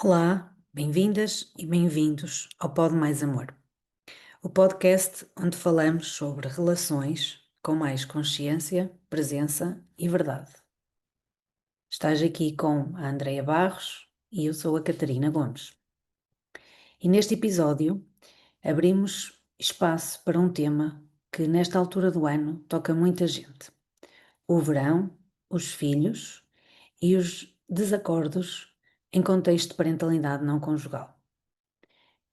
Olá, bem-vindas e bem-vindos ao Pod Mais Amor, o podcast onde falamos sobre relações com mais consciência, presença e verdade. Estás aqui com a Andreia Barros e eu sou a Catarina Gomes. E neste episódio abrimos espaço para um tema que nesta altura do ano toca muita gente: o verão, os filhos e os desacordos em contexto de parentalidade não conjugal.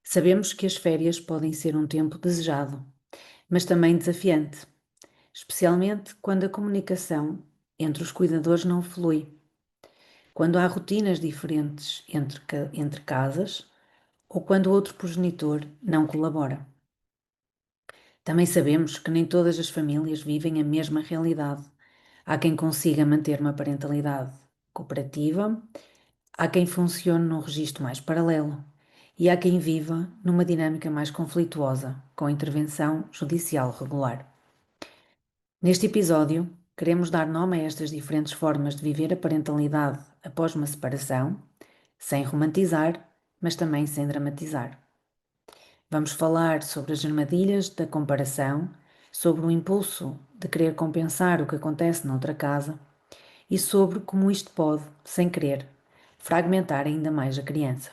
Sabemos que as férias podem ser um tempo desejado, mas também desafiante, especialmente quando a comunicação entre os cuidadores não flui, quando há rotinas diferentes entre casas ou quando o outro progenitor não colabora. Também sabemos que nem todas as famílias vivem a mesma realidade. Há quem consiga manter uma parentalidade cooperativa, há quem funcione num registro mais paralelo e há quem viva numa dinâmica mais conflituosa, com intervenção judicial regular. Neste episódio, queremos dar nome a estas diferentes formas de viver a parentalidade após uma separação, sem romantizar, mas também sem dramatizar. Vamos falar sobre as armadilhas da comparação, sobre o impulso de querer compensar o que acontece noutra casa e sobre como isto pode, sem querer, fragmentar ainda mais a criança.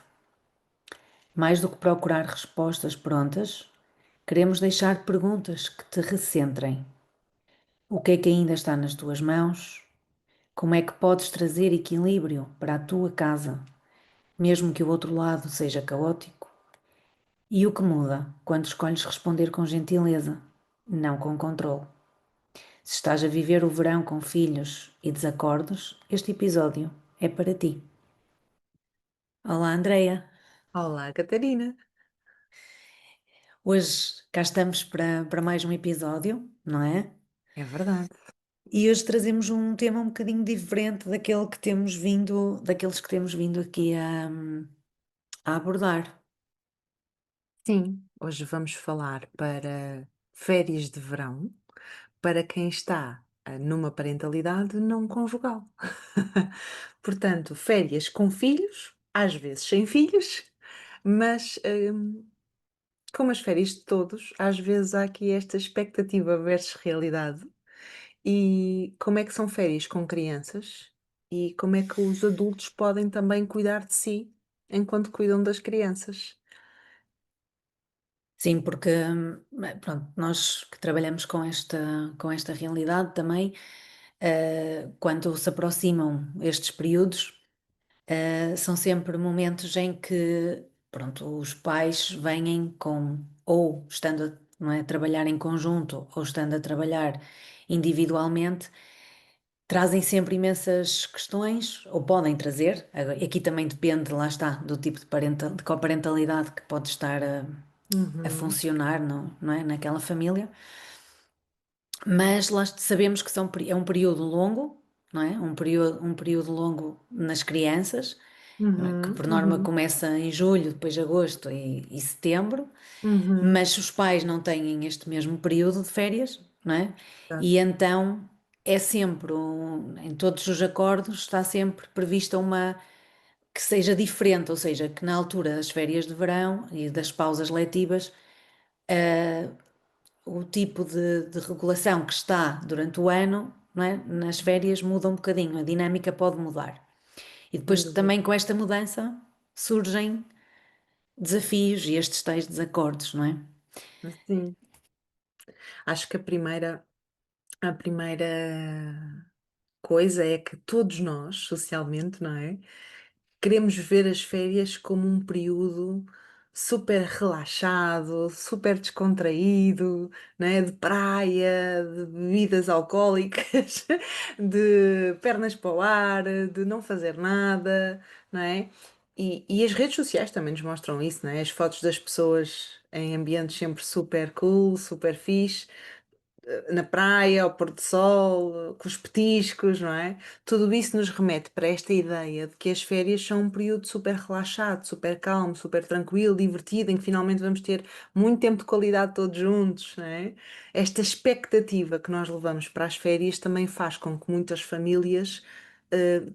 Mais do que procurar respostas prontas, queremos deixar perguntas que te recentrem. O que é que ainda está nas tuas mãos? Como é que podes trazer equilíbrio para a tua casa, mesmo que o outro lado seja caótico? E o que muda quando escolhes responder com gentileza, não com controle? Se estás a viver o verão com filhos e desacordos, este episódio é para ti. Olá, Andreia. Olá, Catarina. Hoje cá estamos para mais um episódio, não é? É verdade. E hoje trazemos um tema um bocadinho diferente daqueles que temos vindo aqui a abordar. Sim, hoje vamos falar para férias de verão, para quem está numa parentalidade não conjugal. Portanto, férias com filhos, às vezes sem filhos, mas como as férias de todos, às vezes há aqui esta expectativa versus realidade. E como é que são férias com crianças e como é que os adultos podem também cuidar de si enquanto cuidam das crianças. Sim, porque pronto, nós que trabalhamos com esta realidade também, quando se aproximam estes períodos, são sempre momentos em que, pronto, os pais vêm com, ou estando a, não é, a trabalhar em conjunto, ou estando a trabalhar individualmente, trazem sempre imensas questões, ou podem trazer. Aqui também depende, lá está, do tipo de coparentalidade que pode estar a Uhum, funcionar, não é, naquela família. Mas lá sabemos que é um período longo, não é? Um período longo nas crianças, não é? Que uhum, por norma uhum, começa em julho, depois agosto e setembro, uhum. mas os pais não têm este mesmo período de férias, não é? E Exato. então é sempre, em todos os acordos, está sempre prevista uma que seja diferente, ou seja, que na altura das férias de verão e das pausas letivas, o tipo de regulação que está durante o ano, não é? Nas férias muda um bocadinho, a dinâmica pode mudar. E Sem depois também dúvida. com esta mudança surgem desafios e estes tais desacordos, não é? Sim, acho que a primeira coisa é que todos nós, socialmente, não é? Queremos ver as férias como um período super relaxado, super descontraído, né? De praia, de bebidas alcoólicas, de pernas para o ar, de não fazer nada, não é? E as redes sociais também nos mostram isso, não é? As fotos das pessoas em ambientes sempre super cool, super fixe, na praia, ao pôr do sol, com os petiscos, não é? Tudo isso nos remete para esta ideia de que as férias são um período super relaxado, super calmo, super tranquilo, divertido, em que finalmente vamos ter muito tempo de qualidade todos juntos, não é? Esta expectativa que nós levamos para as férias também faz com que muitas famílias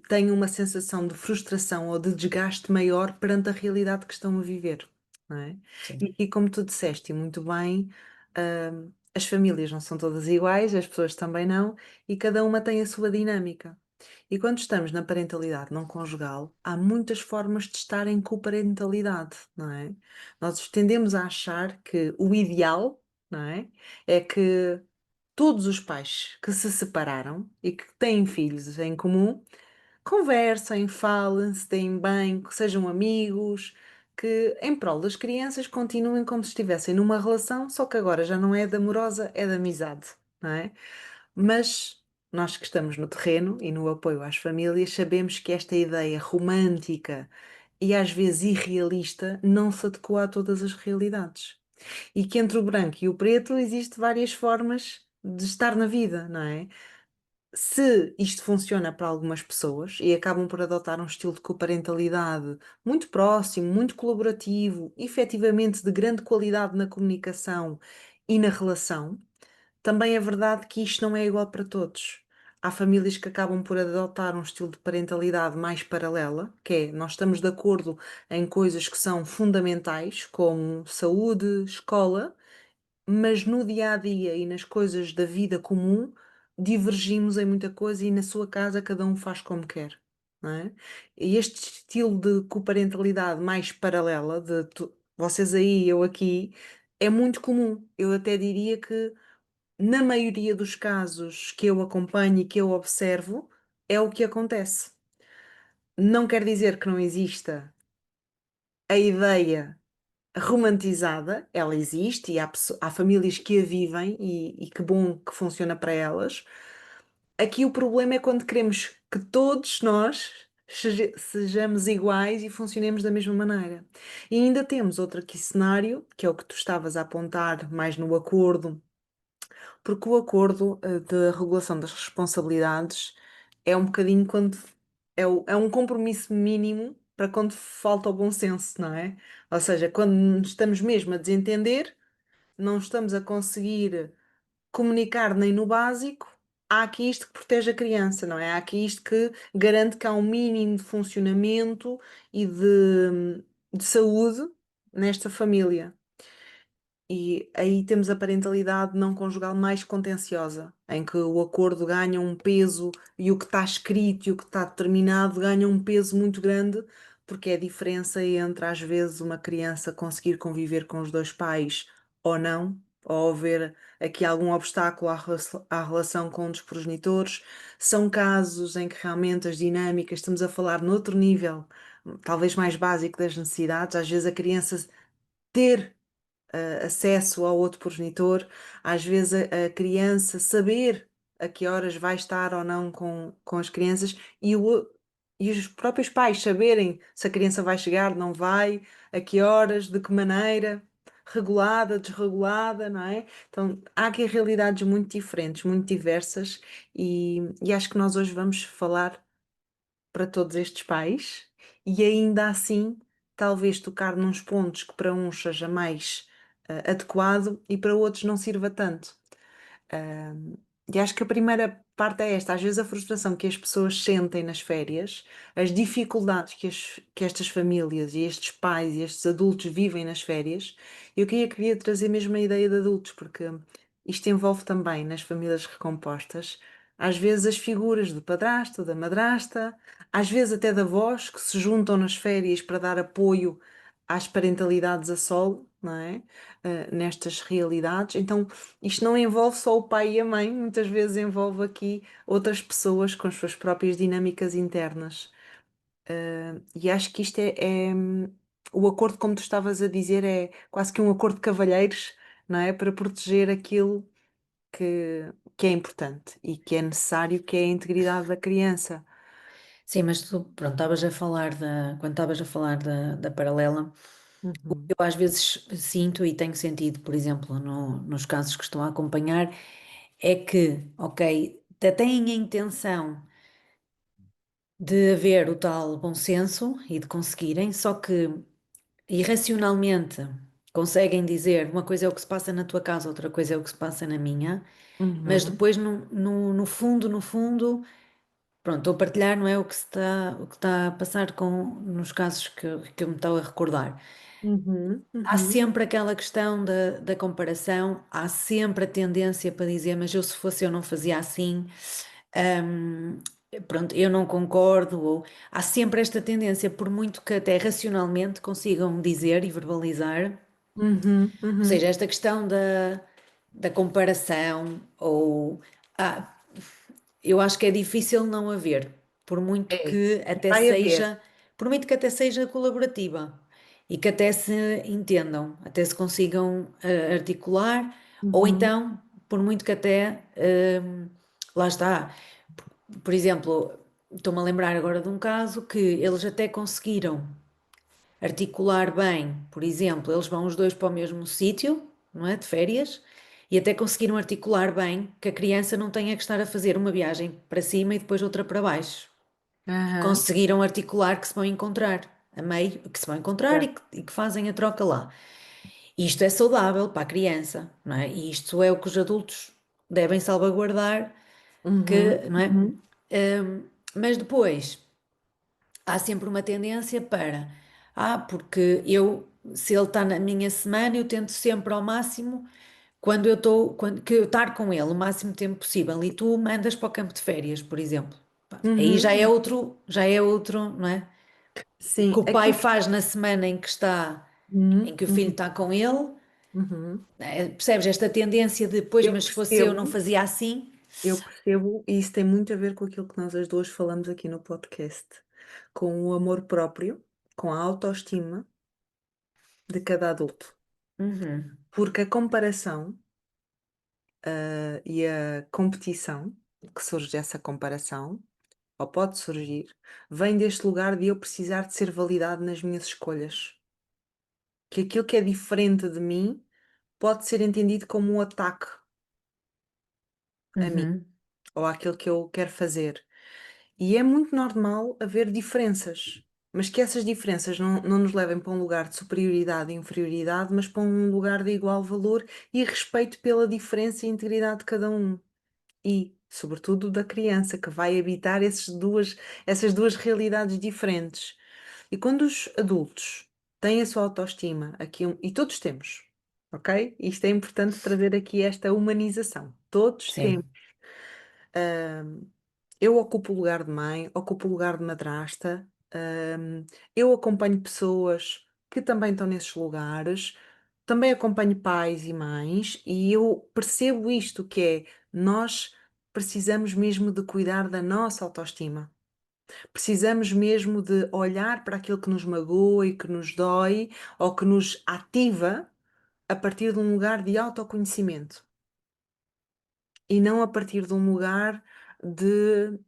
têm uma sensação de frustração ou de desgaste maior perante a realidade que estão a viver, não é? Sim, E como tu disseste, e muito bem, as famílias não são todas iguais, as pessoas também não, e cada uma tem a sua dinâmica. E quando estamos na parentalidade não conjugal, há muitas formas de estar em coparentalidade, não é? Nós tendemos a achar que o ideal, não é? É que todos os pais que se separaram e que têm filhos em comum conversem, falem, se deem bem, que sejam amigos, que em prol das crianças continuem como se estivessem numa relação, só que agora já não é de amorosa, é de amizade, não é? Mas nós que estamos no terreno e no apoio às famílias, sabemos que esta ideia romântica e às vezes irrealista não se adequa a todas as realidades. E que entre o branco e o preto existe várias formas de estar na vida, não é? Se isto funciona para algumas pessoas e acabam por adotar um estilo de coparentalidade muito próximo, muito colaborativo, efetivamente de grande qualidade na comunicação e na relação, também é verdade que isto não é igual para todos. Há famílias que acabam por adotar um estilo de parentalidade mais paralela, que é nós estamos de acordo em coisas que são fundamentais, como saúde, escola, mas no dia a dia e nas coisas da vida comum divergimos em muita coisa e na sua casa cada um faz como quer, não é? E este estilo de coparentalidade mais paralela, de vocês aí, eu aqui, é muito comum. Eu até diria que na maioria dos casos que eu acompanho e que eu observo, é o que acontece. Não quer dizer que não exista a ideia romantizada, ela existe e há famílias que a vivem e que bom que funciona para elas. Aqui o problema é quando queremos que todos nós sejamos iguais e funcionemos da mesma maneira. E ainda temos outro aqui cenário, que é o que tu estavas a apontar mais no acordo, porque o acordo de regulação das responsabilidades é um bocadinho quando é um compromisso mínimo para quando falta o bom senso, não é? Ou seja, quando nos estamos mesmo a desentender, não estamos a conseguir comunicar nem no básico, há aqui isto que protege a criança, não é? Há aqui isto que garante que há um mínimo de funcionamento e de saúde nesta família. E aí temos a parentalidade não conjugal mais contenciosa, em que o acordo ganha um peso e o que está escrito e o que está determinado ganha um peso muito grande, porque é a diferença entre, às vezes, uma criança conseguir conviver com os dois pais ou não, ou haver aqui algum obstáculo à relação com um dos progenitores. São casos em que realmente as dinâmicas, estamos a falar noutro nível, talvez mais básico das necessidades, às vezes a criança ter acesso ao outro progenitor, às vezes a criança saber a que horas vai estar ou não com as crianças e os próprios pais saberem se a criança vai chegar, não vai, a que horas, de que maneira, regulada, desregulada, não é? Então há aqui realidades muito diferentes, muito diversas e acho que nós hoje vamos falar para todos estes pais e ainda assim talvez tocar nos pontos que para uns seja mais adequado e para outros não sirva tanto. Ahm, e acho que a primeira parte é esta, às vezes a frustração que as pessoas sentem nas férias, as dificuldades que estas famílias e estes pais e estes adultos vivem nas férias, eu queria trazer mesmo a ideia de adultos, porque isto envolve também nas famílias recompostas, às vezes as figuras do padrasto, da madrasta, às vezes até da avós, que se juntam nas férias para dar apoio às parentalidades a solo, não é? Nestas realidades. Então, isto não envolve só o pai e a mãe, muitas vezes envolve aqui outras pessoas com as suas próprias dinâmicas internas. E acho que isto o acordo, como tu estavas a dizer, é quase que um acordo de cavalheiros, não é? Para proteger aquilo que é importante e que é necessário, que é a integridade da criança. sim, mas tu, pronto, estavas a falar quando estavas a falar da paralela, Uhum, eu às vezes sinto e tenho sentido, por exemplo, nos casos que estou a acompanhar, é que, ok, até têm a intenção de haver o tal bom senso e de conseguirem, só que irracionalmente conseguem dizer uma coisa é o que se passa na tua casa, outra coisa é o que se passa na minha, mas uhum, depois no fundo, no fundo. pronto, estou a partilhar, não é o que está a passar nos casos que eu me estou a recordar. Uhum, Há uhum. sempre aquela questão da comparação, há sempre a tendência para dizer, mas eu se fosse eu não fazia assim. Hum, Pronto, eu não concordo, ou há sempre esta tendência, por muito que até racionalmente consigam dizer e verbalizar, Uhum, ou seja, uhum. esta questão da comparação, ou ah, eu acho que é difícil não haver, por muito É, que e até vai haver. seja, por muito que até seja colaborativa e que até se entendam, até se consigam articular, ou Uhum, então, por muito que até, lá está, por exemplo, estou-me a lembrar agora de um caso que eles até conseguiram articular bem, por exemplo, eles vão os dois para o mesmo sítio, não é, de férias, e até conseguiram articular bem que a criança não tenha que estar a fazer uma viagem para cima e depois outra para baixo. aham, Conseguiram articular que se vão encontrar a meio, que se vão encontrar certo. e que fazem a troca lá. Isto é saudável para a criança, não é? E isto é o que os adultos devem salvaguardar, Uhum, que, não é? uhum, Mas depois há sempre uma tendência para, porque eu, se ele está na minha semana, eu tento sempre ao máximo, quando eu estou, que eu estar com ele o máximo tempo possível, e tu mandas para o campo de férias, por exemplo. Pá, aí uhum. já é outro, não é? O que Sim, o pai aquilo. faz na semana em que está, em Uhum, que o filho uhum, está com ele, uhum. percebes esta tendência de, pois, Eu mas se fosse eu não percebo, fazia assim. eu percebo, e isso tem muito a ver com aquilo que nós as duas falamos aqui no podcast, com o amor próprio, com a autoestima de cada adulto. Uhum, Porque a comparação, e a competição, que surge dessa comparação, ou pode surgir, vem deste lugar de eu precisar de ser validado nas minhas escolhas. Que aquilo que é diferente de mim pode ser entendido como um ataque a mim, uhum, ou àquilo que eu quero fazer. E é muito normal haver diferenças, mas que essas diferenças não nos levem para um lugar de superioridade e inferioridade, mas para um lugar de igual valor e respeito pela diferença e integridade de cada um. E, sobretudo, da criança, que vai habitar essas duas realidades diferentes. E quando os adultos têm a sua autoestima, aqui, e todos temos, ok? Isto é importante trazer aqui esta humanização. Todos temos. sim. Eu ocupo o lugar de mãe, ocupo o lugar de madrasta, eu acompanho pessoas que também estão nesses lugares, também acompanho pais e mães, e eu percebo isto que é, nós precisamos mesmo de cuidar da nossa autoestima. Precisamos mesmo de olhar para aquilo que nos magoa e que nos dói, ou que nos ativa a partir de um lugar de autoconhecimento, e não a partir de um lugar de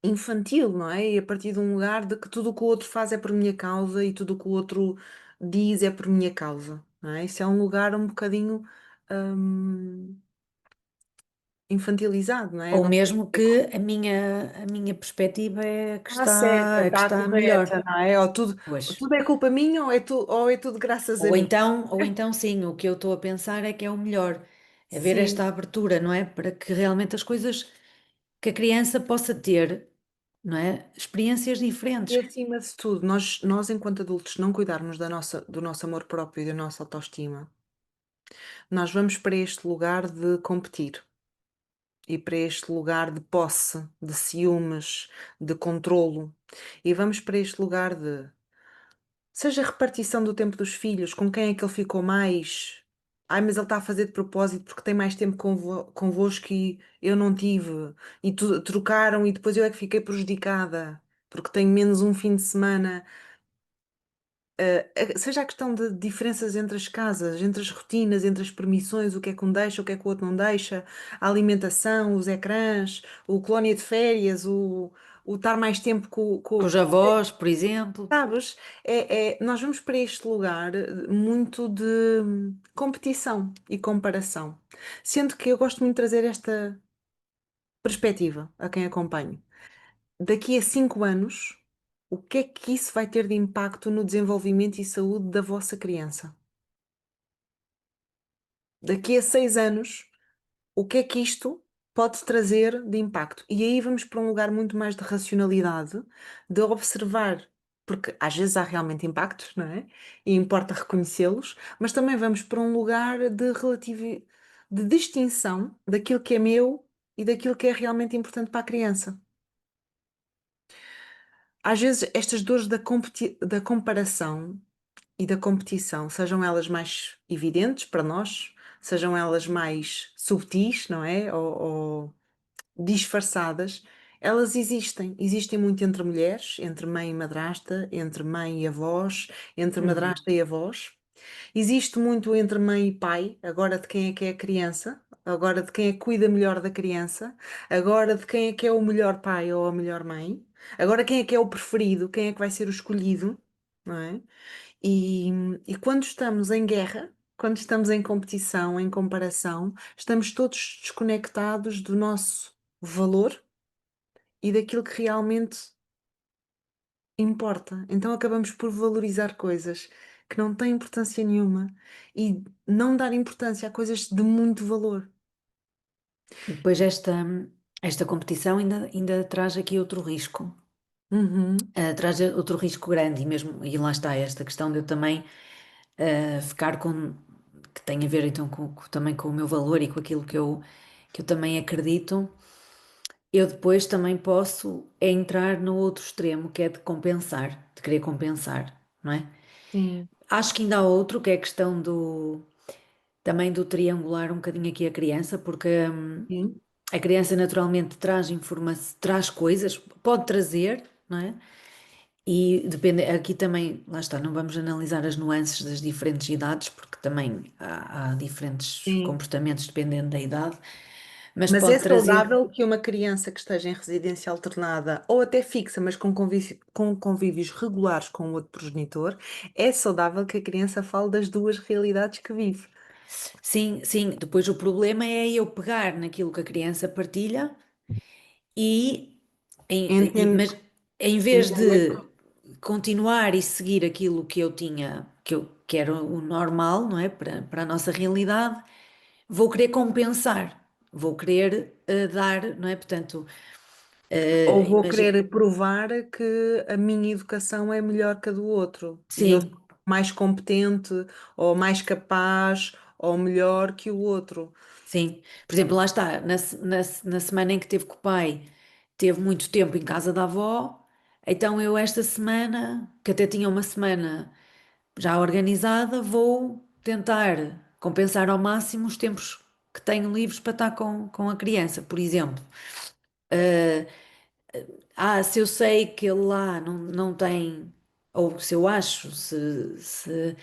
infantil, não é? E a partir de um lugar de que tudo o que o outro faz é por minha causa e tudo o que o outro diz é por minha causa, não é? Isso é um lugar um bocadinho hum, infantilizado, não é? Ou Não mesmo é que a minha perspectiva está certa, é que está está melhor. correta, não é? Ou Pois. tudo é culpa minha ou é tudo graças a mim. Ou então sim, o que eu estou a pensar é que é o melhor, é ver Sim, esta abertura, não é? Para que realmente as coisas, que a criança possa ter, não é? Experiências e diferentes. acima de tudo, nós enquanto adultos não cuidarmos do nosso amor próprio e da nossa autoestima, nós vamos para este lugar de competir. E para este lugar de posse, de ciúmes, de controlo. E vamos para este lugar de, seja a repartição do tempo dos filhos, com quem é que ele ficou mais. Ai, mas ele está a fazer de propósito porque tem mais tempo convosco e eu não tive. E trocaram e depois eu é que fiquei prejudicada porque tenho menos um fim de semana. Seja a questão de diferenças entre as casas, entre as rotinas, entre as permissões, o que é que um deixa, o que é que o outro não deixa, a alimentação, os ecrãs, o colónia de férias, o estar mais tempo Com os avós, por exemplo, sabes? Nós vamos para este lugar muito de competição e comparação. Sendo que eu gosto muito de trazer esta perspectiva a quem acompanho. Daqui a 5 anos, o que é que isso vai ter de impacto no desenvolvimento e saúde da vossa criança? Daqui a 6 anos, o que é que isto pode trazer de impacto. E aí vamos para um lugar muito mais de racionalidade, de observar, porque às vezes há realmente impactos, não é? E importa reconhecê-los, mas também vamos para um lugar de de distinção daquilo que é meu e daquilo que é realmente importante para a criança. Às vezes, estas dores da comparação e da competição, sejam elas mais evidentes para nós, sejam elas mais subtis, não é? Ou disfarçadas, elas existem. Existem muito entre mulheres, entre mãe e madrasta, entre mãe e avós, entre Uhum. madrasta e avós. Existe muito entre mãe e pai, agora de quem é que é a criança, agora de quem é que cuida melhor da criança, agora de quem é que é o melhor pai ou a melhor mãe, agora quem é que é o preferido, quem é que vai ser o escolhido, não é? E, e quando estamos em guerra, quando estamos em competição, em comparação, estamos todos desconectados do nosso valor e daquilo que realmente importa. Então acabamos por valorizar coisas que não têm importância nenhuma e não dar importância a coisas de muito valor. E depois esta competição ainda traz aqui outro risco. Uhum, Traz outro risco grande, e mesmo, e lá está, esta questão de eu também ficar com, que tem a ver então também com o meu valor e com aquilo que eu também acredito, eu depois também posso entrar no outro extremo, que é de compensar, de querer compensar, não é? sim, Acho que ainda há outro, que é a questão também do triangular um bocadinho aqui a criança, porque sim, a criança naturalmente traz informação, traz coisas, pode trazer, não é? E depende, aqui também, lá está, não vamos analisar as nuances das diferentes idades, porque também há diferentes sim. comportamentos dependendo da idade, mas Mas é pode trazer, saudável que uma criança que esteja em residência alternada ou até fixa, mas com convívios regulares com o outro progenitor, é saudável que a criança fale das duas realidades que vive. sim, sim, depois o problema é eu pegar naquilo que a criança partilha e, Entende, mas em vez entender. de continuar e seguir aquilo que eu tinha, que era o normal, não é? Para a nossa realidade, vou querer compensar, vou querer dar, não é? Portanto, Ou vou imagina, querer provar que a minha educação é melhor que a do outro e eu sou sim, mais competente ou mais capaz ou melhor que o outro. sim. Por exemplo, lá está, na semana em que teve com o pai, teve muito tempo em casa da avó, então eu esta semana, que até tinha uma semana já organizada, vou tentar compensar ao máximo os tempos que tenho livres para estar com a criança, por exemplo. Se eu sei que ele lá não tem, ou se eu acho, se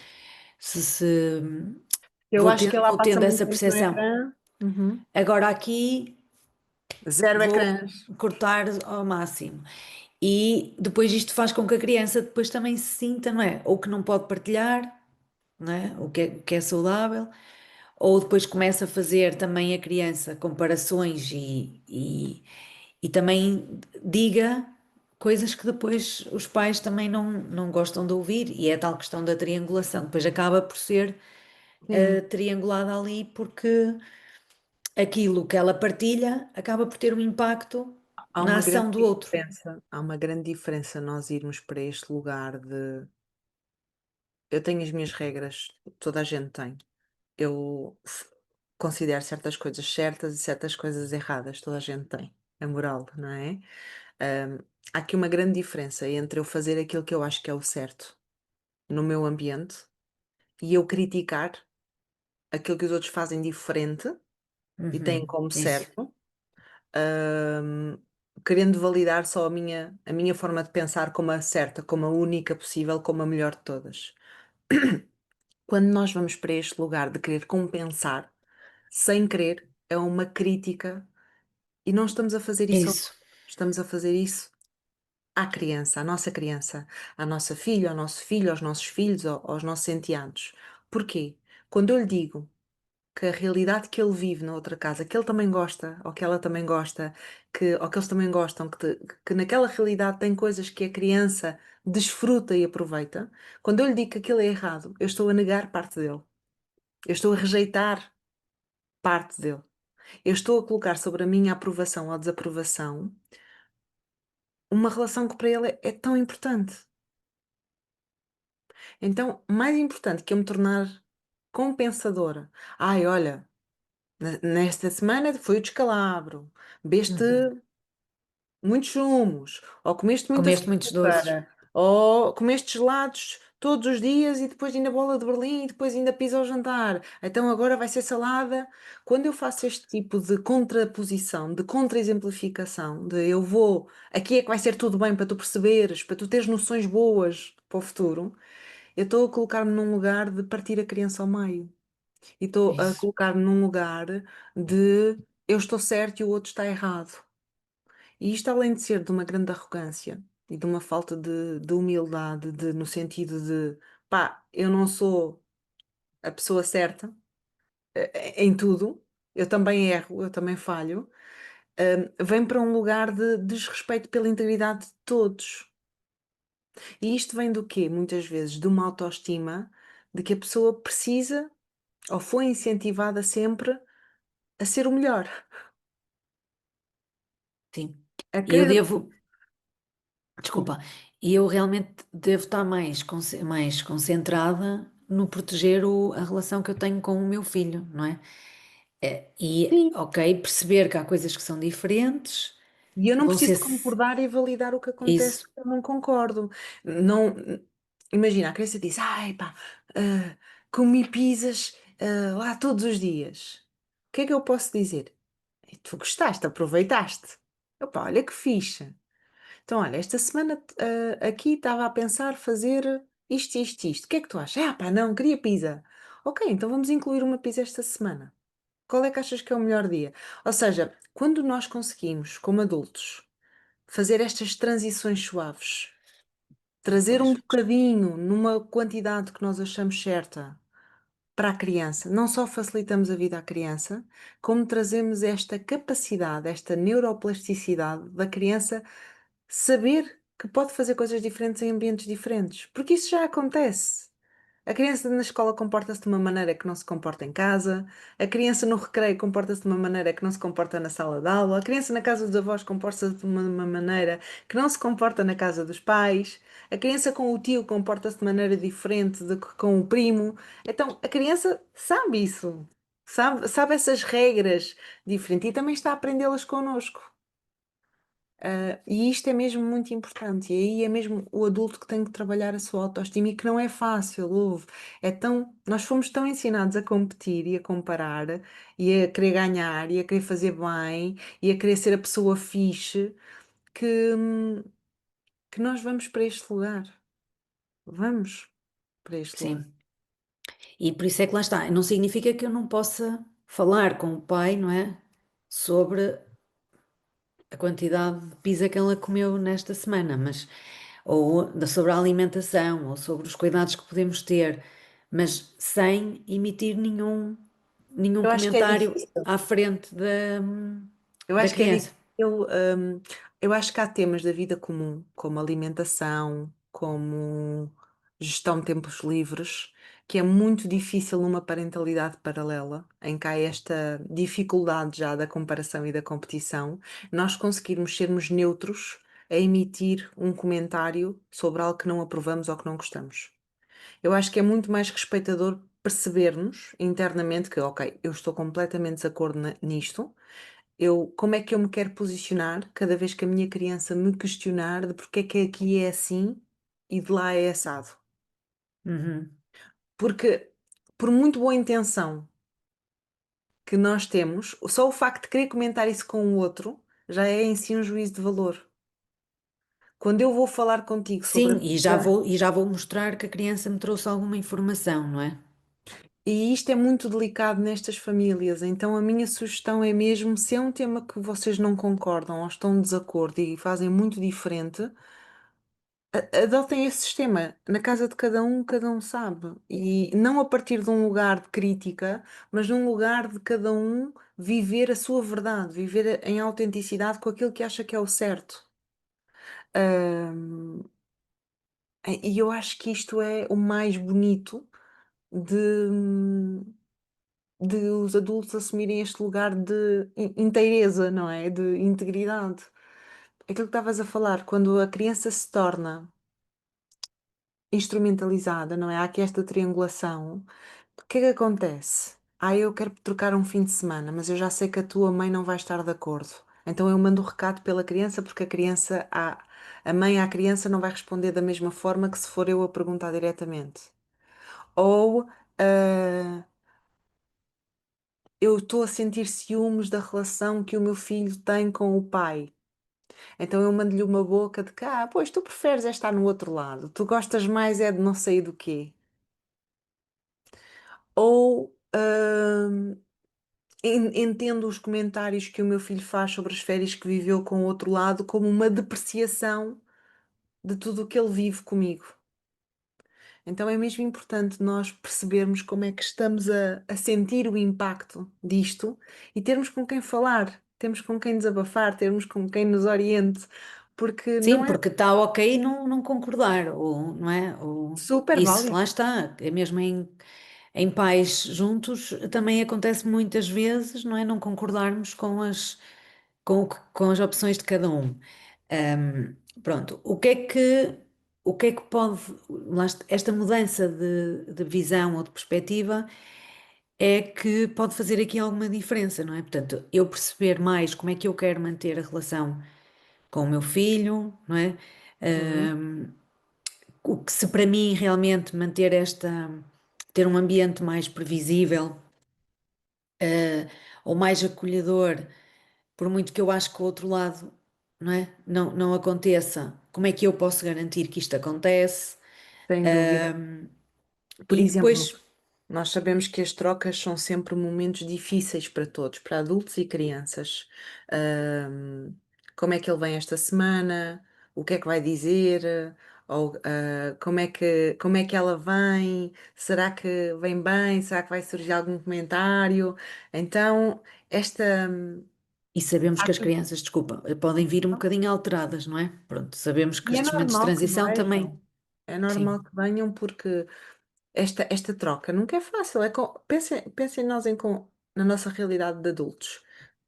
Eu vou acho que ela vou passa tendo essa muito tempo no percepção. ecrã. Uhum. Agora aqui Zero vou ecrãs. cortar ao máximo. E depois isto faz com que a criança depois também se sinta, não é? Ou que não pode partilhar, não é? O que é saudável, ou depois começa a fazer também a criança comparações e também diga coisas que depois os pais também não gostam de ouvir, e é a tal questão da triangulação. Depois acaba por ser Sim. triangulada ali porque aquilo que ela partilha acaba por ter um impacto Há na uma ação grande do outro. diferença. Há uma grande diferença nós irmos para este lugar de eu tenho as minhas regras, toda a gente tem. Eu considero certas coisas certas e certas coisas erradas, toda a gente tem. A moral, não é? Há aqui uma grande diferença entre eu fazer aquilo que eu acho que é o certo no meu ambiente e eu criticar aquilo que os outros fazem diferente e têm Uhum, como isso, certo, ahm, querendo validar só a minha forma de pensar como a certa, como a única possível, como a melhor de todas. Quando nós vamos para este lugar de querer compensar, sem querer, é uma crítica e não estamos a fazer é isso ao isso. outro, estamos a fazer isso à criança, à nossa filha, ao nosso filho, aos nossos filhos, aos nossos enteados. Porquê? Quando eu lhe digo que a realidade que ele vive na outra casa, que ele também gosta, ou que ela também gosta, ou que eles também gostam, que naquela realidade tem coisas que a criança desfruta e aproveita, quando eu lhe digo que aquilo é errado, eu estou a negar parte dele. Eu estou a rejeitar parte dele. Eu estou a colocar sobre a minha aprovação ou desaprovação uma relação que para ele é tão importante. Então, mais importante que eu me tornar compensadora. Ai, olha, nesta semana foi o descalabro, beste Uhum. muitos sumos, ou comeste muita Comeste muitos doces. açúcar, ou comeste gelados todos os dias e depois ainda bola de Berlim e depois ainda pizza ao jantar. Então agora vai ser salada. Quando eu faço este tipo de contraposição, de contra-exemplificação, de eu vou, aqui é que vai ser tudo bem para tu perceberes, para tu teres noções boas para o futuro, eu estou a colocar-me num lugar de partir a criança ao meio. E É estou a isso. colocar-me num lugar de eu estou certo e o outro está errado. E isto, além de ser de uma grande arrogância e de uma falta de humildade, no sentido de pá, eu não sou a pessoa certa em tudo, eu também erro, eu também falho, vem para um lugar de desrespeito pela integridade de todos. E isto vem do quê? Muitas vezes de uma autoestima de que a pessoa precisa ou foi incentivada sempre a ser o melhor, Sim. a E eu querer. devo, Sim, desculpa, e eu realmente devo estar mais concentrada no proteger a relação que eu tenho com o meu filho, não é? E, sim. ok, perceber que há coisas que são diferentes, E eu não vão preciso ser de concordar e validar o que acontece isso, porque eu não concordo. Não, imagina, a criança diz, ai pá, comi pizzas, lá todos os dias. O que é que eu posso dizer? Tu gostaste, aproveitaste. Opa, olha que fixe. Então, olha, esta semana aqui estava a pensar fazer isto, isto, isto. O que é que tu achas? Ah, pá, não, queria pizza. Ok, então vamos incluir uma pizza esta semana. Qual é que achas que é o melhor dia? Ou seja, quando nós conseguimos, como adultos, fazer estas transições suaves, trazer um pois, bocadinho numa quantidade que nós achamos certa para a criança, não só facilitamos a vida à criança, como trazemos esta capacidade, esta neuroplasticidade da criança saber que pode fazer coisas diferentes em ambientes diferentes, porque isso já acontece. A criança na escola comporta-se de uma maneira que não se comporta em casa, a criança no recreio comporta-se de uma maneira que não se comporta na sala de aula, a criança na casa dos avós comporta-se de uma maneira que não se comporta na casa dos pais, a criança com o tio comporta-se de maneira diferente do que com o primo. Então, a criança sabe isso, sabe essas regras diferentes e também está a aprendê-las connosco. E isto é mesmo muito importante, e aí é mesmo o adulto que tem que trabalhar a sua autoestima e que não é fácil, ouve. Nós fomos tão ensinados a competir e a comparar e a querer ganhar e a querer fazer bem e a querer ser a pessoa fixe que, hum, que nós vamos para este lugar. Vamos para este lugar. sim. E por isso é que lá está. Não significa que eu não possa falar com o pai, não é? Sobre a quantidade de pizza que ela comeu nesta semana, mas sobre a alimentação, ou sobre os cuidados que podemos ter, mas sem emitir nenhum Eu acho que é comentário difícil. à frente Eu da acho que é criança. difícil. hum, eu acho que há temas da vida comum, como alimentação, como gestão de tempos livres, que é muito difícil numa parentalidade paralela, em que há esta dificuldade já da comparação e da competição, nós conseguirmos sermos neutros a emitir um comentário sobre algo que não aprovamos ou que não gostamos. Eu acho que é muito mais respeitador percebermos internamente que, ok, eu estou completamente de acordo nisto, como é que eu me quero posicionar cada vez que a minha criança me questionar de porque é que aqui é assim e de lá é assado? Uhum. Porque, por muito boa intenção que nós temos, só o facto de querer comentar isso com o outro já é em si um juízo de valor. Quando eu vou falar contigo sobre a Sim, vida, e já vou mostrar que a criança me trouxe alguma informação, não é? e isto é muito delicado nestas famílias, então a minha sugestão é mesmo, se é um tema que vocês não concordam ou estão em desacordo e fazem muito diferente, adotem esse sistema. Na casa de cada um sabe. E não a partir de um lugar de crítica, mas num lugar de cada um viver a sua verdade, viver em autenticidade com aquilo que acha que é o certo. Ahm, e eu acho que isto é o mais bonito de, de os adultos assumirem este lugar de inteireza, não é? De integridade. Aquilo que estavas a falar, quando a criança se torna instrumentalizada, não é? Há aqui esta triangulação. O que é que acontece? Eu quero trocar um fim de semana, mas eu já sei que a tua mãe não vai estar de acordo. Então eu mando o recado pela criança, porque a mãe à criança não vai responder da mesma forma que se for eu a perguntar diretamente. Ou ah, eu estou a sentir ciúmes da relação que o meu filho tem com o pai. Então eu mando-lhe uma boca de que, pois tu preferes é estar no outro lado, tu gostas mais é de não sei do quê. Ou entendo os comentários que o meu filho faz sobre as férias que viveu com o outro lado como uma depreciação de tudo o que ele vive comigo. Então é mesmo importante nós percebermos como é que estamos a sentir o impacto disto e termos com quem falar, termos com quem desabafar, termos com quem nos oriente, porque Sim, não é porque está ok não concordar, ou, não é? super Isso lá válido. está, é mesmo em pais juntos, também acontece muitas vezes, não é? Não concordarmos com as opções de cada um. Pronto, o que é que pode, esta mudança de visão ou de perspectiva é que pode fazer aqui alguma diferença, não é? Portanto, eu perceber mais como é que eu quero manter a relação com o meu filho, não é? Uhum. O que se para mim realmente ter um ambiente mais previsível, ou mais acolhedor, por muito que eu acho que o outro lado, não é? Não aconteça, como é que eu posso garantir que isto acontece? Sem dúvida. Por E depois, exemplo, nós sabemos que as trocas são sempre momentos difíceis para todos, para adultos e crianças. Ahm, Como é que ele vem esta semana? O que é que vai dizer? Ou, como é que ela vem? Será que vem bem? Será que vai surgir algum comentário? Então, esta. e sabemos Há que as tudo- crianças, desculpa, podem vir um bocadinho alteradas, não é? Pronto, sabemos que E é estes momentos de normal que transição também, vejam. É normal sim. que venham porque esta troca nunca é fácil. Pensem nós na nossa realidade de adultos.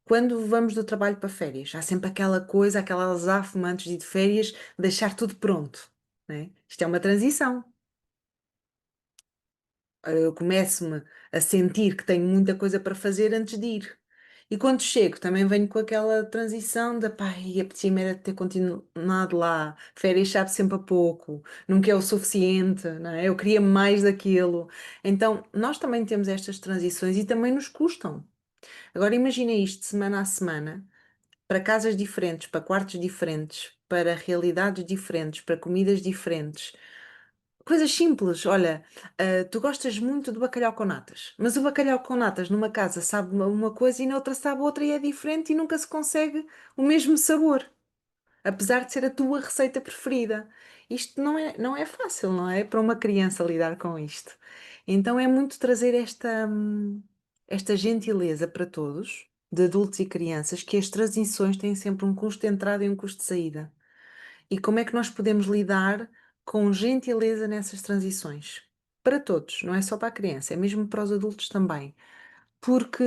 Quando vamos do trabalho para férias, há sempre aquela coisa, aquela azáfama antes de ir de férias, deixar tudo pronto, né? Isto é uma transição. Eu começo-me a sentir que tenho muita coisa para fazer antes de ir. E quando chego, também venho com aquela transição de pá, e apetecia-me era ter continuado lá. Férias sabe sempre a pouco, nunca é o suficiente, não é? Eu queria mais daquilo. Então, nós também temos estas transições e também nos custam. Agora, imagina isto, semana a semana, para casas diferentes, para quartos diferentes, para realidades diferentes, para comidas diferentes. Coisas simples, olha, tu gostas muito de bacalhau com natas, mas o bacalhau com natas numa casa sabe uma coisa e na outra sabe outra e é diferente e nunca se consegue o mesmo sabor, apesar de ser a tua receita preferida. Isto não é fácil, não é? Para uma criança lidar com isto. Então é muito trazer esta gentileza para todos, de adultos e crianças, que as transições têm sempre um custo de entrada e um custo de saída. E como é que nós podemos lidar com gentileza nessas transições? Para todos, não é só para a criança, é mesmo para os adultos também. Porque,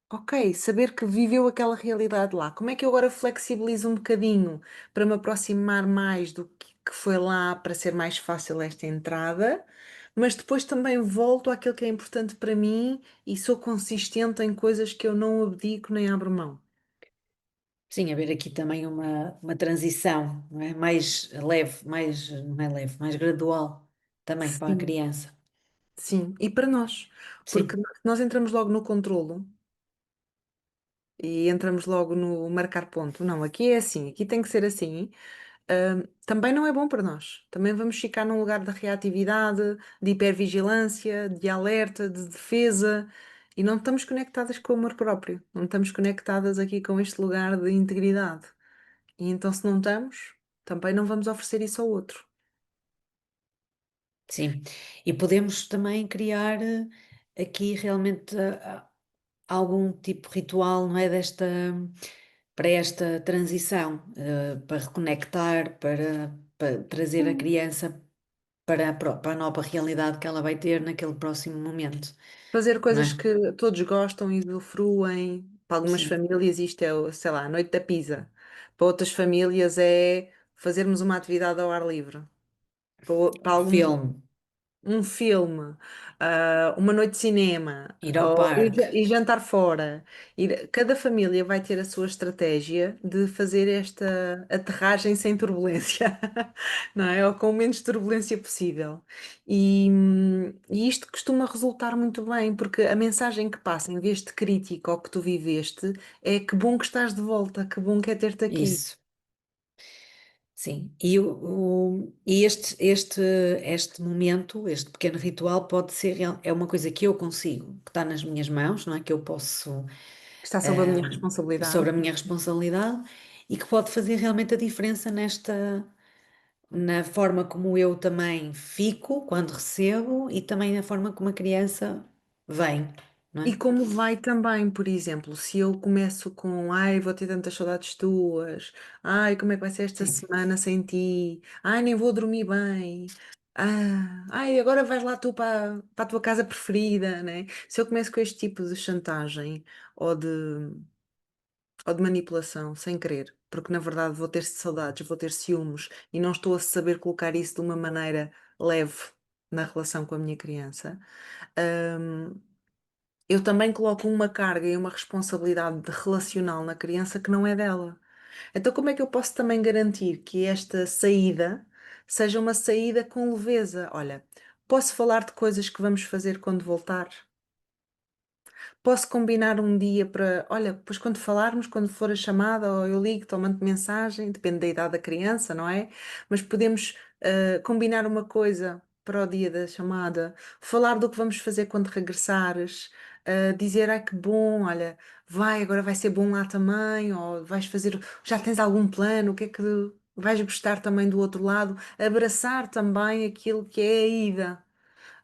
ok, saber que viveu aquela realidade lá, como é que eu agora flexibilizo um bocadinho para me aproximar mais do que foi lá, para ser mais fácil esta entrada, mas depois também volto àquilo que é importante para mim e sou consistente em coisas que eu não abdico nem abro mão. Sim, haver aqui também uma transição, não é? Mais leve, não é leve, mais gradual também para a Sim, criança. sim, e para nós, porque Sim, nós entramos logo no controlo e entramos logo no marcar ponto. Não, aqui é assim, aqui tem que ser assim. Também não é bom para nós. Também vamos ficar num lugar de reatividade, de hipervigilância, de alerta, de defesa e não estamos conectadas com o amor próprio. Não estamos conectadas aqui com este lugar de integridade. E então, se não estamos, também não vamos oferecer isso ao outro. sim. E podemos também criar aqui realmente algum tipo de ritual, não é? Para esta transição, para reconectar, para trazer a Sim. criança. para a nova realidade que ela vai ter naquele próximo momento, Fazer não coisas é? que todos gostam e usufruem. Para algumas Sim. famílias isto é, sei lá, a noite da pizza. Para outras famílias é fazermos uma atividade ao ar livre. Para alguns Filme, um filme, uma noite de cinema, ir ao parque. e jantar fora. Cada família vai ter a sua estratégia de fazer esta aterragem sem turbulência, não é? Ou com o menos turbulência possível. E isto costuma resultar muito bem, porque a mensagem que passa, em vez de crítica ao que tu viveste, é que bom que estás de volta, que bom que é ter-te aqui. Isso. Sim, e este momento, este pequeno ritual pode ser, é uma coisa que eu consigo, que está nas minhas mãos, não é? Que eu posso, Está sob a minha ahm, responsabilidade. sobre a minha responsabilidade e que pode fazer realmente a diferença na forma como eu também fico quando recebo e também na forma como a criança vem, não E é? como vai também, por exemplo, se eu começo com ai, vou ter tantas saudades tuas, ai, como é que vai ser esta Sim. semana sem ti, ai, nem vou dormir bem, ai, agora vais lá tu para a tua casa preferida, né? Se eu começo com este tipo de chantagem ou de, ou de manipulação sem querer, porque na verdade vou ter saudades, vou ter ciúmes e não estou a saber colocar isso de uma maneira leve na relação com a minha criança. hum, eu também coloco uma carga e uma responsabilidade de relacional na criança que não é dela. Então, como é que eu posso também garantir que esta saída seja uma saída com leveza? Olha, posso falar de coisas que vamos fazer quando voltar? Posso combinar um dia para, olha, depois quando falarmos, quando for a chamada, ou eu ligo-te ou mando mensagem, depende da idade da criança, não é? Mas podemos combinar uma coisa para o dia da chamada, falar do que vamos fazer quando regressares, dizer, ai que bom, olha, agora vai ser bom lá também, ou vais fazer, já tens algum plano, o que é que vais gostar também do outro lado? Abraçar também aquilo que é a ida.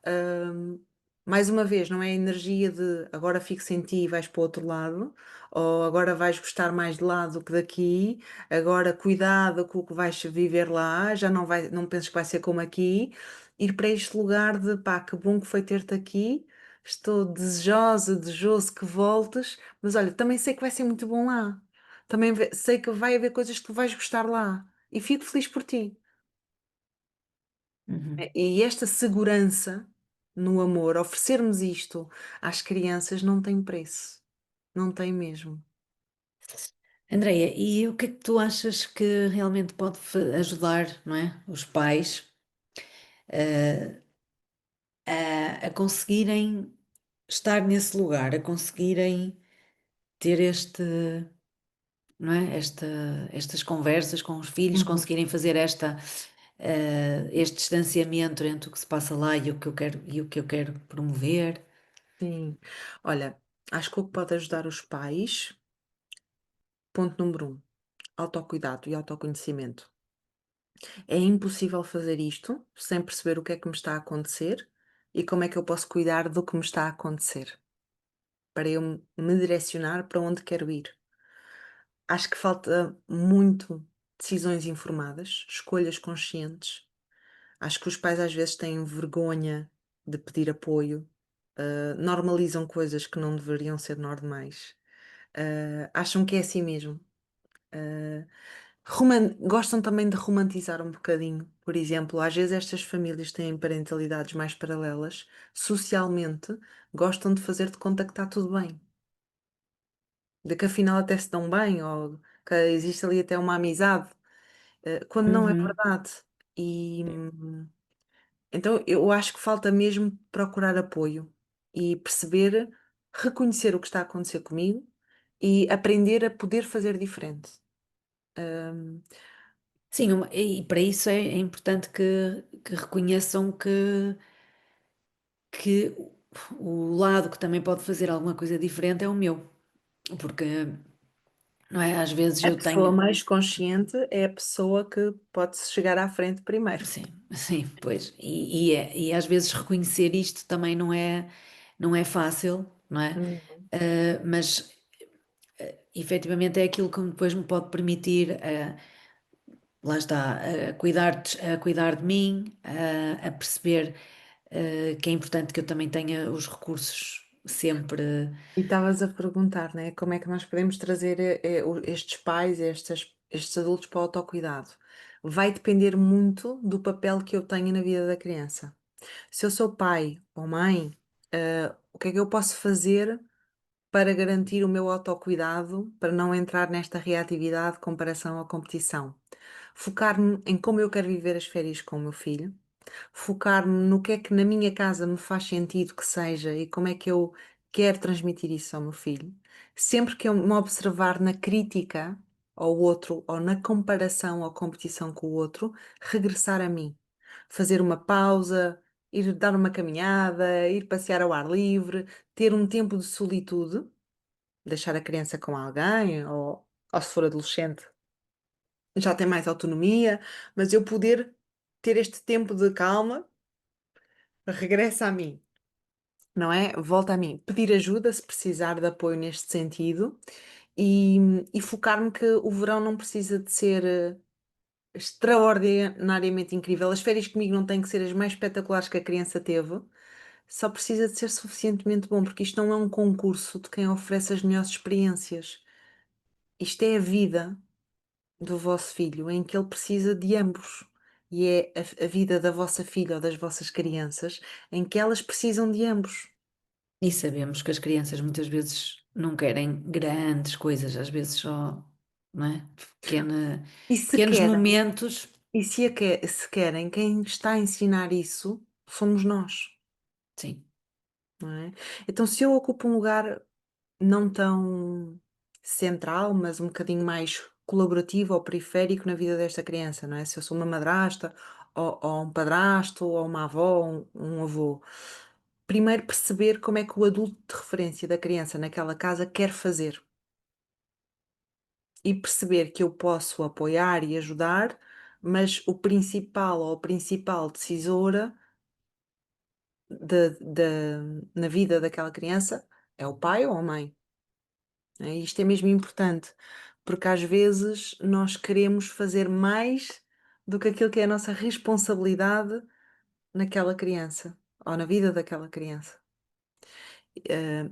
Ahm, Mais uma vez, não é a energia de agora fico sem ti e vais para o outro lado, ou agora vais gostar mais de lá do que daqui, agora cuidado com o que vais viver lá, já não vai, não penses que vai ser como aqui. Ir para este lugar de pá, que bom que foi ter-te aqui, estou desejosa, desejoso que voltes, mas olha, também sei que vai ser muito bom lá, também sei que vai haver coisas que tu vais gostar lá e fico feliz por ti. Uhum. E esta segurança no amor, oferecermos isto às crianças não tem preço. Não tem mesmo. Andreia, e o que é que tu achas que realmente pode ajudar, não é? Os pais, eh, a conseguirem estar nesse lugar, a conseguirem ter não é? Estas conversas com os filhos, Uhum. conseguirem fazer este distanciamento entre o que se passa lá e o que eu quero promover. Sim. Olha, acho que o que pode ajudar os pais, ponto número um, autocuidado e autoconhecimento. É impossível fazer isto sem perceber o que é que me está a acontecer e como é que eu posso cuidar do que me está a acontecer, para eu me direcionar para onde quero ir. Acho que falta muito decisões informadas, escolhas conscientes. Acho que os pais às vezes têm vergonha de pedir apoio, normalizam coisas que não deveriam ser normais, acham que é assim mesmo. ah, Gostam também de romantizar um bocadinho. Por exemplo, às vezes estas famílias têm parentalidades mais paralelas, socialmente gostam de fazer de conta que está tudo bem, de que afinal até se dão bem, ou que existe ali até uma amizade, quando não é Uhum. verdade. E. Então, eu acho que falta mesmo procurar apoio e perceber, reconhecer o que está a acontecer comigo e aprender a poder fazer diferente. Hum, Sim, e para isso é importante que reconheçam que o lado que também pode fazer alguma coisa diferente é o meu, porque, não é? Às vezes a eu pessoa tenho. mais consciente é a pessoa que pode chegar à frente primeiro. Sim, sim, pois. E às vezes reconhecer isto também não é fácil, não é? Hum. Mas efetivamente é aquilo que depois me pode permitir. lá está, a cuidar de mim, a perceber que é importante que eu também tenha os recursos sempre. E estavas a perguntar, né, como é que nós podemos trazer estes pais, estes adultos para o autocuidado? Vai depender muito do papel que eu tenho na vida da criança. Se eu sou pai ou mãe, o que é que eu posso fazer para garantir o meu autocuidado, para não entrar nesta reatividade, comparação ou competição? Focar-me em como eu quero viver as férias com o meu filho, focar-me no que é que na minha casa me faz sentido que seja e como é que eu quero transmitir isso ao meu filho. Sempre que eu me observar na crítica ao outro ou na comparação ou competição com o outro, regressar a mim. Fazer uma pausa, ir dar uma caminhada, ir passear ao ar livre, ter um tempo de solitude, deixar a criança com alguém ou se for adolescente já tem mais autonomia, mas eu poder ter este tempo de calma, regressa a mim, não é? Volta a mim. Pedir ajuda se precisar de apoio neste sentido e, e focar-me que o verão não precisa de ser extraordinariamente incrível. As férias comigo não têm que ser as mais espetaculares que a criança teve, só precisa de ser suficientemente bom, porque isto não é um concurso de quem oferece as melhores experiências. Isto é a vida do vosso filho, em que ele precisa de ambos. E é a vida da vossa filha ou das vossas crianças em que elas precisam de ambos. E sabemos que as crianças muitas vezes não querem grandes coisas, às vezes só, não é? E se Pequenos querem, momentos, se querem, quem está a ensinar isso somos nós, sim, não é? Então, se eu ocupo um lugar não tão central, mas um bocadinho mais colaborativo ou periférico na vida desta criança, não é? Se eu sou uma madrasta, ou um padrasto, ou uma avó, ou um avô. Primeiro perceber como é que o adulto de referência da criança naquela casa quer fazer e perceber que eu posso apoiar e ajudar, mas o principal ou a principal decisora na vida daquela criança é o pai ou a mãe. Né? Isto é mesmo importante, porque às vezes nós queremos fazer mais do que aquilo que é a nossa responsabilidade naquela criança ou na vida daquela criança.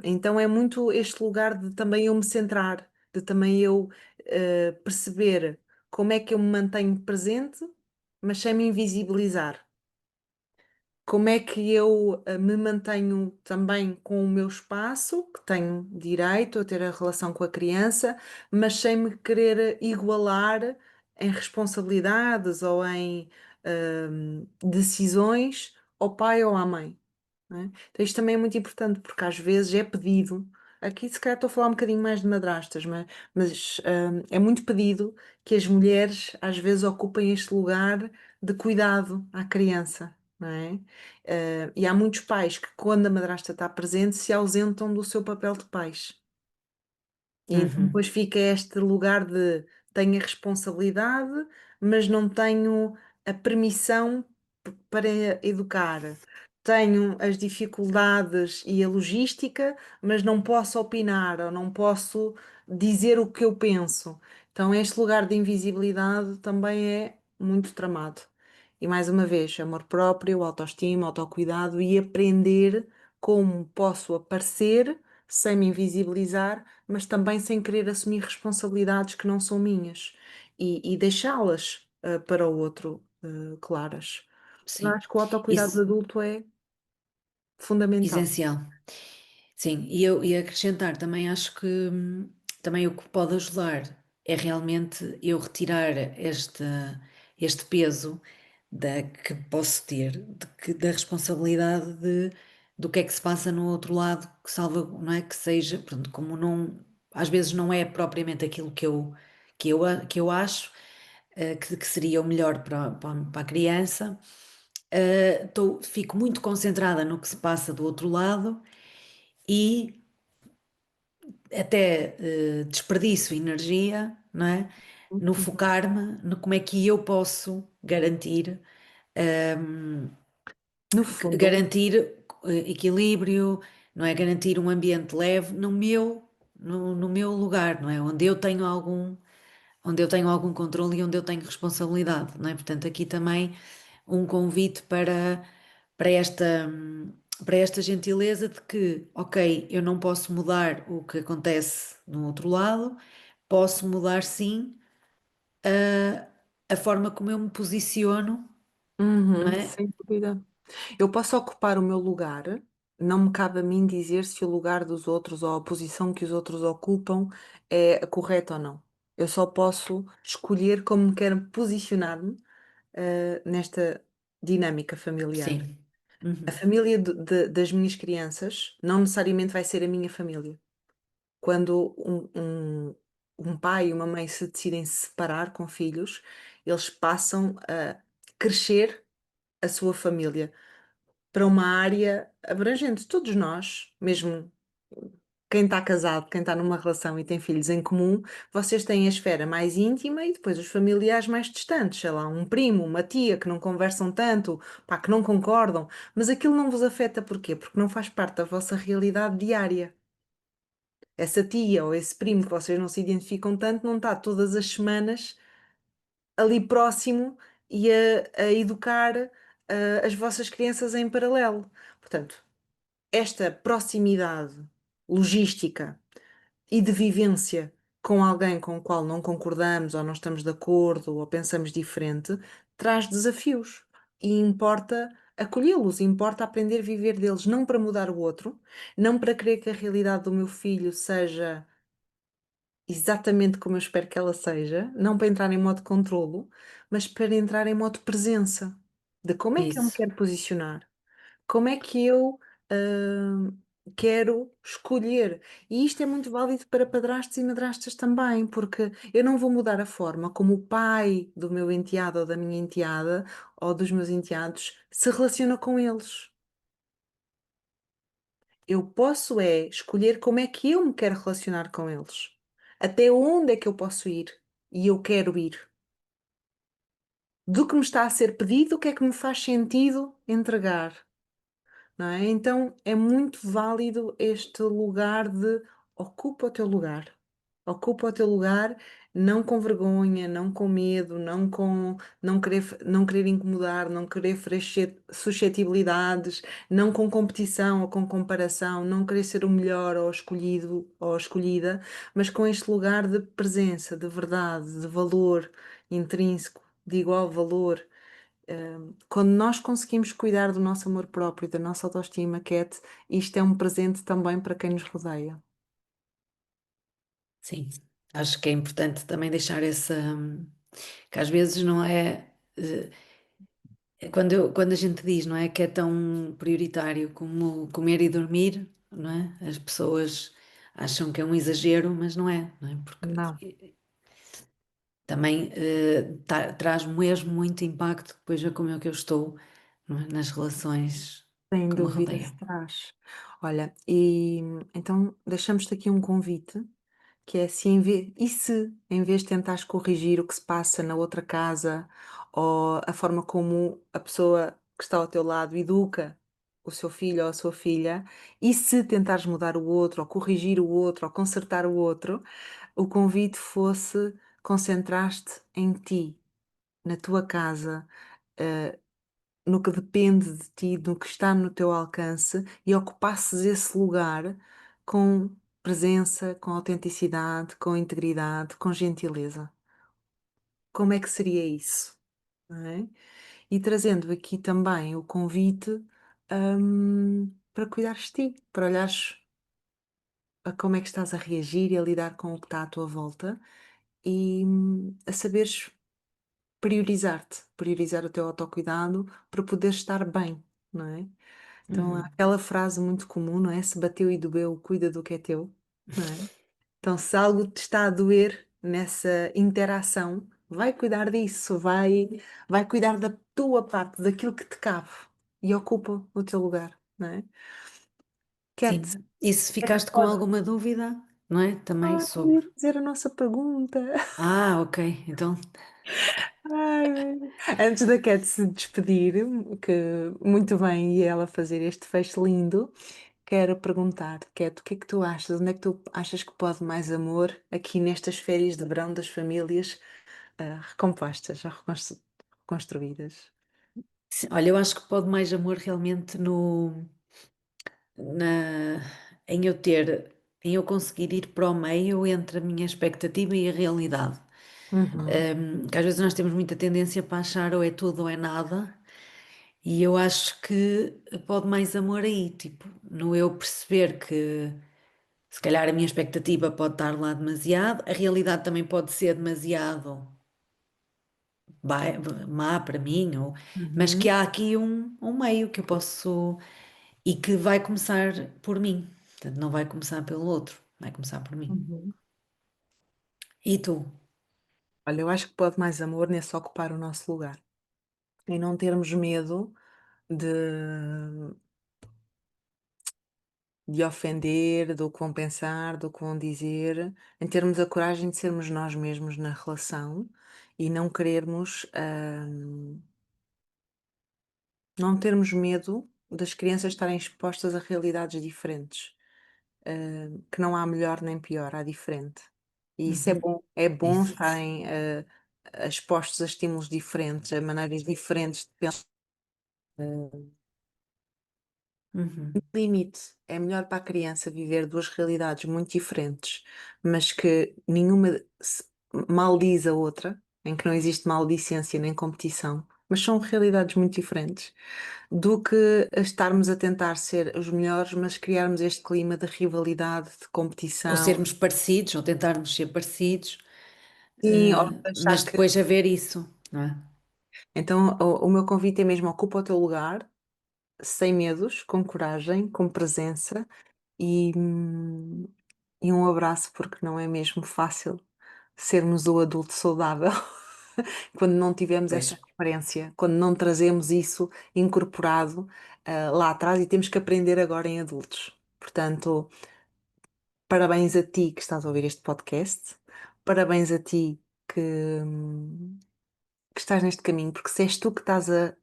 Então é muito este lugar de também eu me centrar, de também eu perceber como é que eu me mantenho presente, mas sem me invisibilizar. Como é que eu me mantenho também com o meu espaço, que tenho direito a ter a relação com a criança, mas sem me querer igualar em responsabilidades ou em decisões ao pai ou à mãe. Não é? Então isto também é muito importante porque às vezes é pedido, aqui se calhar estou a falar um bocadinho mais de madrastas, mas é muito pedido que as mulheres às vezes ocupem este lugar de cuidado à criança, não é? E há muitos pais que quando a madrasta está presente se ausentam do seu papel de pais. E então uhum, depois fica este lugar de tenho a responsabilidade, mas não tenho a permissão para educar. Tenho as dificuldades e a logística, mas não posso opinar ou não posso dizer o que eu penso. Então, este lugar de invisibilidade também é muito tramado. E mais uma vez, amor próprio, autoestima, autocuidado e aprender como posso aparecer sem me invisibilizar, mas também sem querer assumir responsabilidades que não são minhas e deixá-las para o outro claras. Eu sim. acho que o autocuidado do Isso, adulto é fundamental. essencial. Sim, e eu ia acrescentar também, acho que também o que pode ajudar é realmente eu retirar este peso que posso ter, da responsabilidade do que é que se passa no outro lado, que salva, não é? Que seja, pronto, como não, às vezes não é propriamente aquilo que eu acho que seria o melhor para a criança, fico muito concentrada no que se passa do outro lado e até desperdiço energia, não é? No Uhum. focar-me no como é que eu posso garantir, ehm, No fundo, garantir equilíbrio, não é? Garantir um ambiente leve no meu lugar, não é? Onde eu tenho onde eu tenho algum controle e onde eu tenho responsabilidade, não é? Portanto, aqui também um convite para esta, para esta gentileza de que, ok, eu não posso mudar o que acontece no outro lado, posso mudar sim a forma como eu me posiciono, não Uhum, é? sem dúvida. Eu posso ocupar o meu lugar, não me cabe a mim dizer se o lugar dos outros ou a posição que os outros ocupam é a correta ou não. Eu só posso escolher como quero posicionar-me, nesta dinâmica familiar. Sim. A Uhum. família das minhas crianças não necessariamente vai ser a minha família. Quando um pai e uma mãe se decidem separar com filhos, eles passam a crescer a sua família para uma área abrangente. Todos nós, mesmo quem está casado, quem está numa relação e tem filhos em comum, vocês têm a esfera mais íntima e depois os familiares mais distantes, sei lá, um primo, uma tia que não conversam tanto, pá, que não concordam, mas aquilo não vos afeta porquê? Porque não faz parte da vossa realidade diária. Essa tia ou esse primo que vocês não se identificam tanto não está todas as semanas ali próximo e a educar as vossas crianças em paralelo. Portanto, esta proximidade logística e de vivência com alguém com o qual não concordamos ou não estamos de acordo ou pensamos diferente traz desafios e importa acolhê-los, importa aprender a viver deles, não para mudar o outro, não para querer que a realidade do meu filho seja exatamente como eu espero que ela seja, não para entrar em modo controlo, mas para entrar em modo presença, de como é que eu me Isso. quero posicionar, como é que eu quero escolher. E isto é muito válido para padrastos e madrastas também, porque eu não vou mudar a forma como o pai do meu enteado ou da minha enteada ou dos meus enteados se relaciona com eles. Eu posso é escolher como é que eu me quero relacionar com eles. Até onde é que eu posso ir e eu quero ir. Do que me está a ser pedido, o que é que me faz sentido entregar, não é? Então é muito válido este lugar de ocupa o teu lugar. Ocupa o teu lugar, não com vergonha, não com medo, não querer incomodar, não querer ferir suscetibilidades, não com competição ou com comparação, não querer ser o melhor ou escolhido ou a escolhida, mas com este lugar de presença, de verdade, de valor intrínseco, de igual valor. Quando nós conseguimos cuidar do nosso amor próprio, da nossa autoestima, Cat, isto é um presente também para quem nos rodeia. Sim, acho que é importante também deixar essa, que às vezes não é, quando a gente diz, não é, que é tão prioritário como comer e dormir, não é? As pessoas acham que é um exagero, mas não é, não é? Porque Não, também traz mesmo muito impacto depois a como é que eu estou, não é? Nas relações sem que me dúvida se rodeiam. traz. Olha, e então deixamos-te aqui um convite, que é se em vez, e se em vez de tentares corrigir o que se passa na outra casa ou a forma como a pessoa que está ao teu lado educa o seu filho ou a sua filha, e se tentares mudar o outro, ou corrigir o outro, ou consertar o outro, o convite fosse concentrar-te em ti, na tua casa, eh, no que depende de ti, no que está no teu alcance e ocupasses esse lugar com presença, com autenticidade, com integridade, com gentileza. Como é que seria isso? Não é? E trazendo aqui também o convite, para cuidares de ti, para olhares a como é que estás a reagir e a lidar com o que está à tua volta e a saberes priorizar-te, priorizar o teu autocuidado para poder estar bem, não é? Então, há Uhum. aquela frase muito comum, não é? Se bateu e doeu, cuida do que é teu, não é? Então, se algo te está a doer nessa interação, vai cuidar disso, vai cuidar da tua parte, daquilo que te cabe e ocupa o teu lugar, não é? Cat, Sim, e se é que ficaste com pode. alguma dúvida, não é? Também Eu sobre. ia dizer a nossa pergunta. Ah, ok, então, Ai, meu. Antes da Cat se despedir, que muito bem e ela fazer este fecho lindo, quero perguntar-te, Cat, o que é que tu achas? Onde é que tu achas que pode mais amor aqui nestas férias de verão das famílias recompostas ou reconstruídas? Olha, eu acho que pode mais amor realmente na, em eu ter, em eu conseguir ir para o meio entre a minha expectativa e a realidade. Uhum, Que às vezes nós temos muita tendência para achar ou é tudo ou é nada, e eu acho que pode mais amor aí, tipo, no eu perceber que se calhar a minha expectativa pode estar lá demasiado, a realidade também pode ser demasiado má para mim, mas que uhum, há aqui um meio que eu posso e que vai começar por mim. Portanto, não vai começar pelo outro, vai começar por mim. uhum. E tu? Olha, eu acho que pode mais amor nesse ocupar o nosso lugar. Em não termos medo de, de ofender, do que vão pensar, do que vão dizer, em termos a coragem de sermos nós mesmos na relação e não querermos, não termos medo das crianças estarem expostas a realidades diferentes, que não há melhor nem pior, há diferente. E isso Uhum. é bom Isso. estarem expostos a estímulos diferentes, a maneiras diferentes de pensar. Uhum. Limite, é melhor para a criança viver duas realidades muito diferentes, mas que nenhuma maldiz a outra, em que não existe maldicência nem competição, mas são realidades muito diferentes, do que estarmos a tentar ser os melhores, mas criarmos este clima de rivalidade, de Ou competição. sermos parecidos, ou tentarmos ser parecidos, Sim, ou mas achar que. depois haver isso, não é? Então, o meu convite é mesmo: ocupa o teu lugar, sem medos, com coragem, com presença e, hum, e um abraço, porque não é mesmo fácil sermos o adulto saudável quando não tivemos Pois, essa referência, quando não trazemos isso incorporado, lá atrás e temos que aprender agora em adultos. Portanto, parabéns a ti que estás a ouvir este podcast, parabéns a ti que, hum, que estás neste caminho, porque se és tu que estás a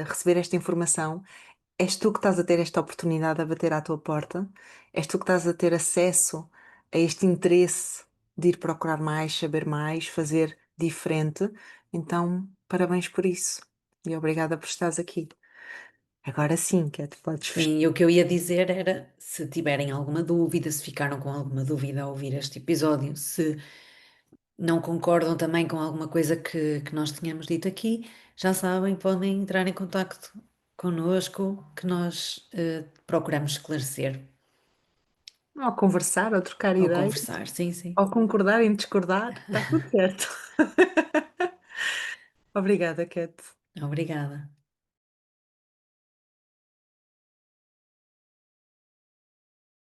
receber esta informação, és tu que estás a ter esta oportunidade a bater à tua porta, és tu que estás a ter acesso a este interesse de ir procurar mais, saber mais, fazer diferente. Então, parabéns por isso e obrigada por estares aqui. Agora sim, Cat, podes fechar. sim, e o que eu ia dizer era, se tiverem alguma dúvida, se ficaram com alguma dúvida ao ouvir este episódio, se não concordam também com alguma coisa que nós tínhamos dito aqui, já sabem, podem entrar em contacto connosco, que nós procuramos esclarecer Ou conversar, ou trocar ou ideias, conversar. Sim, sim. ou concordar em discordar, está tudo certo. Obrigada, Cat. Obrigada.